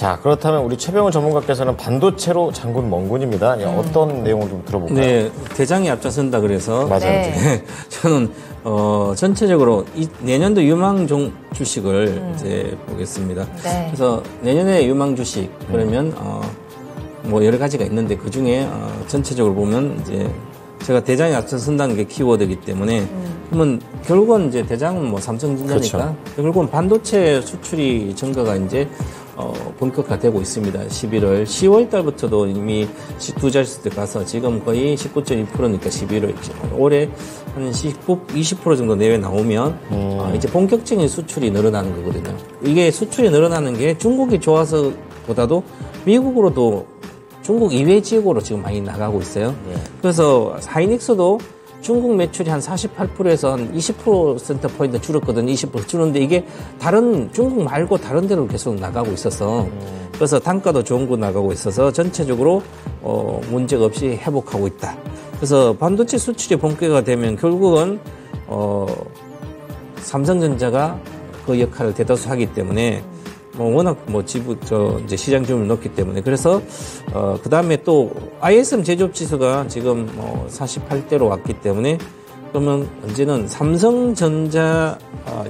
자, 그렇다면 우리 최병훈 전문가께서는 반도체로 장군 멍군입니다. 어떤 내용을 좀 들어볼까요? 네, 대장이 앞장선다 그래서 맞아요. 네. 저는 전체적으로 내년도 유망 주식을 이제 보겠습니다. 네. 그래서 내년에 유망 주식 그러면 뭐 여러 가지가 있는데 그 중에 전체적으로 보면 이제 제가 대장이 앞서선다는 게 키워드이기 때문에 그러면 결국은 이제 대장은 뭐 삼성전자니까 그렇죠. 결국은 반도체 수출이 증가가 이제 본격화되고 있습니다. 11월, 10월 달부터도 이미 두 자릿수 가서 지금 거의 19.2%니까 11월, 올해 한 20% 정도 내외 나오면 이제 본격적인 수출이 늘어나는 거거든요. 이게 수출이 늘어나는 게 중국이 좋아서보다도 미국으로도 중국 이외 지역으로 지금 많이 나가고 있어요. 그래서 하이닉스도 중국 매출이 한 48%에서 한 20%포인트 줄었거든요. 20% 줄었는데 이게 중국 말고 다른 데로 계속 나가고 있어서 그래서 단가도 좋은 거 나가고 있어서 전체적으로 문제가 없이 회복하고 있다. 그래서 반도체 수출이 본격화가 되면 결국은 삼성전자가 그 역할을 대다수 하기 때문에 워낙 이제 시장 규모를 넣기 때문에. 그래서, 그 다음에 또, ISM 제조업 지수가 지금 48대로 왔기 때문에, 그러면 언제는 삼성전자,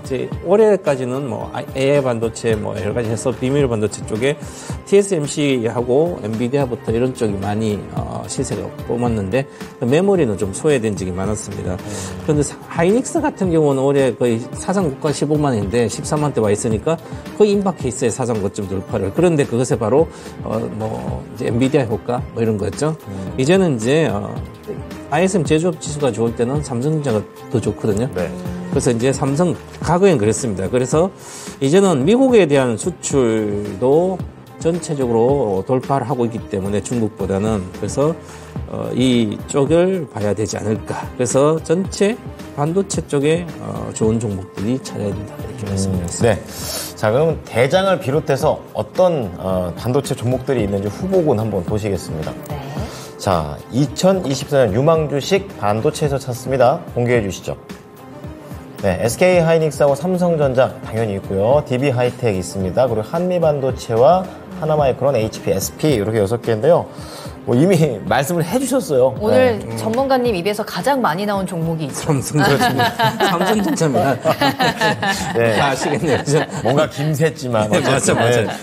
이제 올해까지는 AI 반도체 여러 가지 해서 비밀 반도체 쪽에 TSMC하고 엔비디아부터 이런 쪽이 많이, 시세가 뽑았는데, 메모리는 좀 소외된 적이 많았습니다. 그런데 하이닉스 같은 경우는 올해 거의 사상 고가 15만인데 13만대 와 있으니까 거의 임박해 있어요. 사상 고점 돌파를. 그런데 그것에 바로, 이제 엔비디아 효과 이런 거였죠. 이제는 이제, ISM 제조업 지수가 좋을 때는 삼성전자가 더 좋거든요. 네. 그래서 이제 삼성 과거엔 그랬습니다. 그래서 이제는 미국에 대한 수출도 전체적으로 돌파를 하고 있기 때문에 중국보다는 그래서 이쪽을 봐야 되지 않을까. 그래서 전체 반도체 쪽에 좋은 종목들이 찾아야 된다 이렇게 말씀드렸습니다. 네. 자, 그럼 대장을 비롯해서 어떤 반도체 종목들이 있는지 후보군 한번 보시겠습니다. 네. 자, 2024년 유망주식 반도체에서 찾습니다. 공개해 주시죠. 네, SK 하이닉스하고 삼성전자 당연히 있고요. DB 하이텍 있습니다. 그리고 한미반도체와 하나마이크론, HP, SP 이렇게 6개인데요. 이미 말씀을 해주셨어요. 오늘 전문가님 입에서 가장 많이 나온 종목이 있죠. 삼성전자입니다. 네. 다 아시겠네요. 그죠? 뭔가 김샜지만. 맞죠.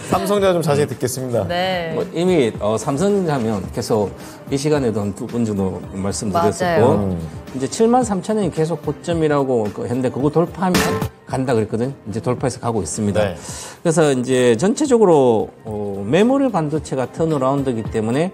삼성전자 좀 자세히 듣겠습니다. 네. 이미 삼성전자면 계속 이 시간에도 한 2번 정도 말씀드렸었고 이제 73,000원이 계속 고점이라고 했는데 그거 돌파하면 간다 그랬거든요. 이제 돌파해서 가고 있습니다. 네. 그래서 이제 전체적으로 메모리 반도체가 턴어라운드이기 때문에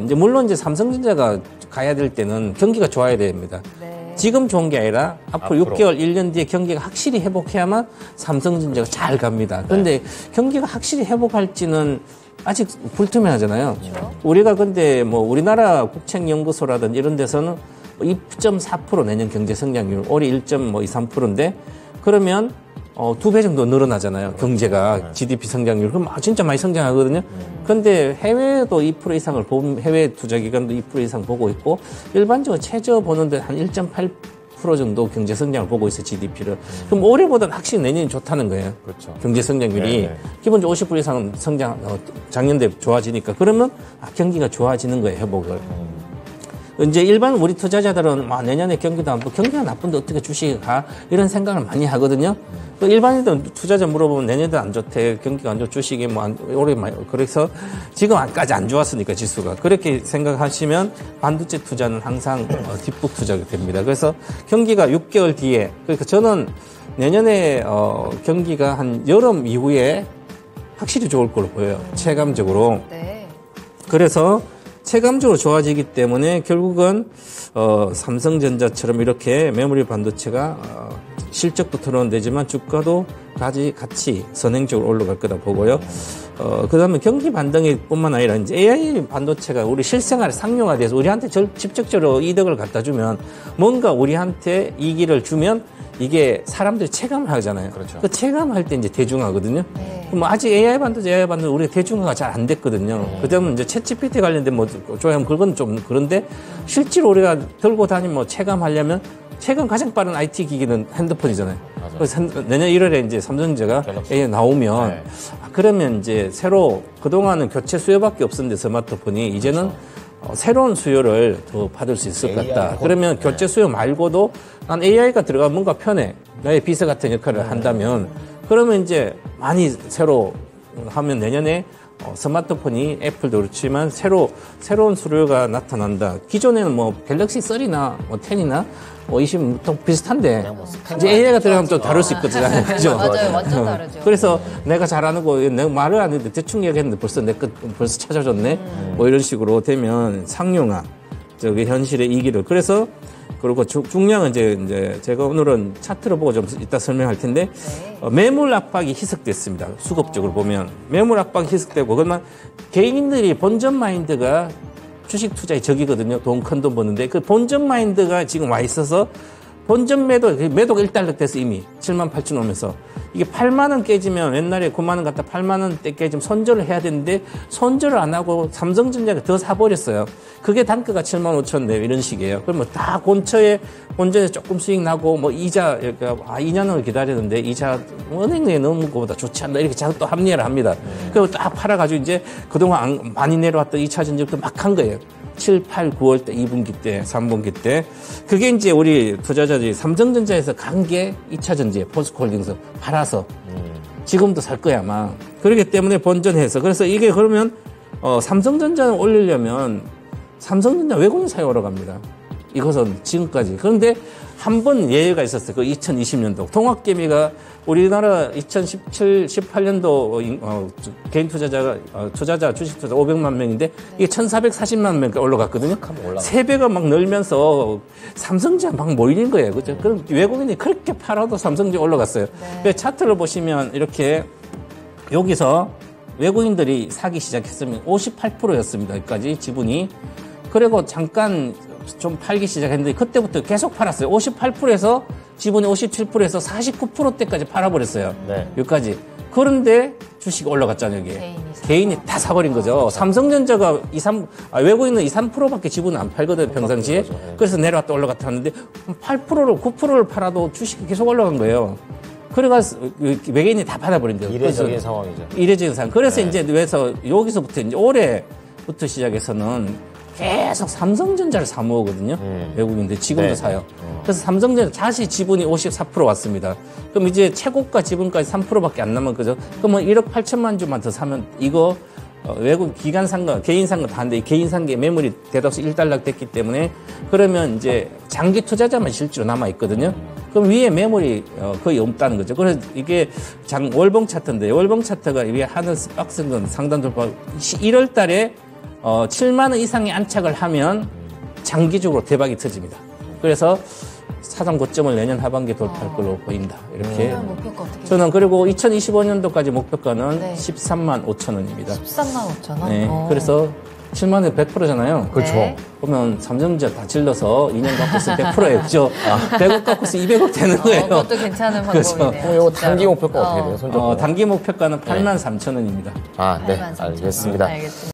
이제 물론 이제 삼성전자가 가야 될 때는 경기가 좋아야 됩니다. 네. 지금 좋은 게 아니라 앞으로 6개월, 1년 뒤에 경기가 확실히 회복해야만 삼성전자가 잘 갑니다. 그런데 경기가 확실히 회복할지는 아직 불투명하잖아요. 그렇죠. 우리가 근데 우리나라 국책연구소라든지 이런 데서는 2.4% 내년 경제 성장률, 올해 1.23%인데 그러면 2배 정도 늘어나잖아요. 경제가 GDP 성장률. 그럼 진짜 많이 성장하거든요. 그런데 해외도 2% 이상을 해외 투자기관도 2% 이상 보고 있고 일반적으로 최저 보는데 한 1.8% 정도 경제 성장을 보고 있어요. GDP를. 그럼 올해보다는 확실히 내년이 좋다는 거예요. 그렇죠. 경제 성장률이 네. 기본적으로 50% 이상 작년 대비 좋아지니까 그러면 경기가 좋아지는 거예요. 회복을. 이제 일반 우리 투자자들은 내년에 경기도 안 보고 경기가 나쁜데 어떻게 주식이 가? 이런 생각을 많이 하거든요. 또 일반인들 투자자 물어보면 내년도 안 좋대. 경기가 안 좋고 주식이 올해 그래서 지금까지 안 좋았으니까 지수가. 그렇게 생각하시면 반도체 투자는 항상 뒷북 투자가 됩니다. 그래서 경기가 6개월 뒤에 그러니까 저는 내년에 경기가 한 여름 이후에 확실히 좋을 걸로 보여요. 체감적으로. 네. 그래서 체감적으로 좋아지기 때문에 결국은 삼성전자처럼 이렇게 메모리 반도체가 실적도 드러내지만 주가도 같이 선행적으로 올라갈 거다 보고요. 그다음에 경기 반등이 뿐만 아니라 이제 AI 반도체가 우리 실생활에 상용화돼서 우리한테 직접적으로 이득을 갖다 주면 뭔가 우리한테 이익을 주면 이게 사람들이 체감을 하잖아요. 그렇죠. 그 체감할 때 이제 대중화거든요. 네. 그럼 아직 AI 반도체 우리가 대중화가 잘 안 됐거든요. 그다음에 이제 챗GPT 관련된 조회하면 그건 좀 그런데 실제로 우리가 들고 다니면 체감하려면 최근 가장 빠른 IT 기기는 핸드폰이잖아요. 그래서 내년 1월에 이제 삼성전자가 AI 나오면 그러면 이제 새로 그동안은 교체 수요밖에 없었는데 스마트폰이 이제는 새로운 수요를 더 받을 수 있을 것 같다. 그러면 교체 수요 말고도 난 AI가 들어가면 뭔가 편해. 나의 비서 같은 역할을 한다면 그러면 이제 많이 새로 하면 내년에 스마트폰이 애플도 그렇지만 새로운 수요가 나타난다. 기존에는 뭐 갤럭시 3나 뭐 10이나 뭐 20, 보통 비슷한데 이제 AI가 들어가면 또 다를 수 있거든요. 그죠? 맞아요. 완전 다르죠. 그래서 내가 잘하는 거 내가 말을 안 했는데 대충 얘기했는데 벌써 내 것 벌써 찾아줬네. 뭐 이런 식으로 되면 상용화 저기 현실의 이기를 그래서 그리고 중량은 이제 제가 오늘은 차트를 보고 좀 이따 설명할 텐데 매물 압박이 희석됐습니다. 수급적으로 보면 매물 압박이 희석되고 그러면 개인들이 본전 마인드가 주식 투자의 적이거든요. 큰 돈 버는데 그 본전 마인드가 지금 와 있어서 본전 매도가 일단락돼서 이미 7만 8천 오면서 이게 8만 원 깨지면 옛날에 9만 원 갖다 8만 원대 깨지면 손절을 해야 되는데 손절을 안 하고 삼성전자가 더 사버렸어요. 그게 단가가 7만 5천인데 이런 식이에요. 그러면 다 본처에 본전에 조금 수익 나고 뭐 이자 2년을 기다렸는데 이자 은행에 넣는 것보다 좋지 않나 이렇게 자꾸 또 합리화를 합니다. 그리고 딱 팔아가지고 이제 그동안 많이 내려왔던 2차 전지부터 막 한 거예요. 7, 8, 9월 때 2분기 때 3분기 때 그게 이제 우리 투자자들이 삼성전자에서 간 게 2차 전지에 포스코홀딩스 팔아서 지금도 살 거야 아마. 그렇기 때문에 본전해서 그래서 이게 그러면 삼성전자를 올리려면 삼성전자 외국인 사이 올라갑니다. 이것은 지금까지. 그런데 한 번 예외가 있었어요. 그 2020년도. 동학개미가 우리나라 2017, 18년도 개인 투자자, 주식 투자 500만 명인데 이게 1,440만 명까지 올라갔거든요. 3배가 막 늘면서 삼성전자 막 몰리는 거예요. 그죠? 그럼 외국인이 그렇게 팔아도 삼성전자 올라갔어요. 네. 차트를 보시면 이렇게 여기서 외국인들이 사기 시작했으면 58%였습니다. 여기까지 지분이. 그리고 잠깐 좀 팔기 시작했는데 그때부터 계속 팔았어요. 58%에서 지분이 57%에서 49%대까지 팔아버렸어요. 네. 여기까지. 그런데 주식이 올라갔잖아요, 여기. 개인이 다 사버린 거죠. 삼성전자가 외국인은 2, 3%밖에 지분을 안 팔거든요, 평상시에. 그래서 내려왔다 올라갔다 하는데 8%를, 9%를 팔아도 주식이 계속 올라간 거예요. 그래가지고 외계인이 다 받아버린 거예요. 이례적인 상황이죠. 이례적인 상황. 그래서 네. 이제 그래서 여기서부터 이제 올해부터 시작해서는 계속 삼성전자를 사모으거든요. 외국인들 지금도 네. 사요. 그래서 삼성전자 다시 지분이 54% 왔습니다. 그럼 이제 최고가 지분까지 3%밖에 안 남은 거죠. 그러면 1억 8천만 주만 더 사면 이거 외국 기관 산 거, 개인 산 거 다 한데 개인 산 게 매물이 대다수 일단락 됐기 때문에 그러면 이제 장기 투자자만 실제로 남아 있거든요. 그럼 위에 매물이 거의 없다는 거죠. 그래서 이게 월봉 차트인데 월봉 차트가 위에 하늘 박스는 상단 돌파 1월 달에 7만 원 이상의 안착을 하면 장기적으로 대박이 터집니다. 그래서 사상 고점을 내년 하반기에 돌파할 걸로 보인다. 이렇게. 저는 그리고 2025년도까지 목표가는 네. 13만 5천 원입니다. 13만 5천 원? 네. 그래서 7만 원에 100%잖아요. 그렇죠. 네. 그러면 삼성전자 다 질러서 2년 갚고서 100%예요. 그죠? 100억 갚고서 200억 되는 거예요. 그것도 괜찮은 방법이네요. 그럼 이거 단기 목표가 어떻게 돼요? 단기 목표가는 8만 3천 원입니다. 네. 알겠습니다. 알겠습니다.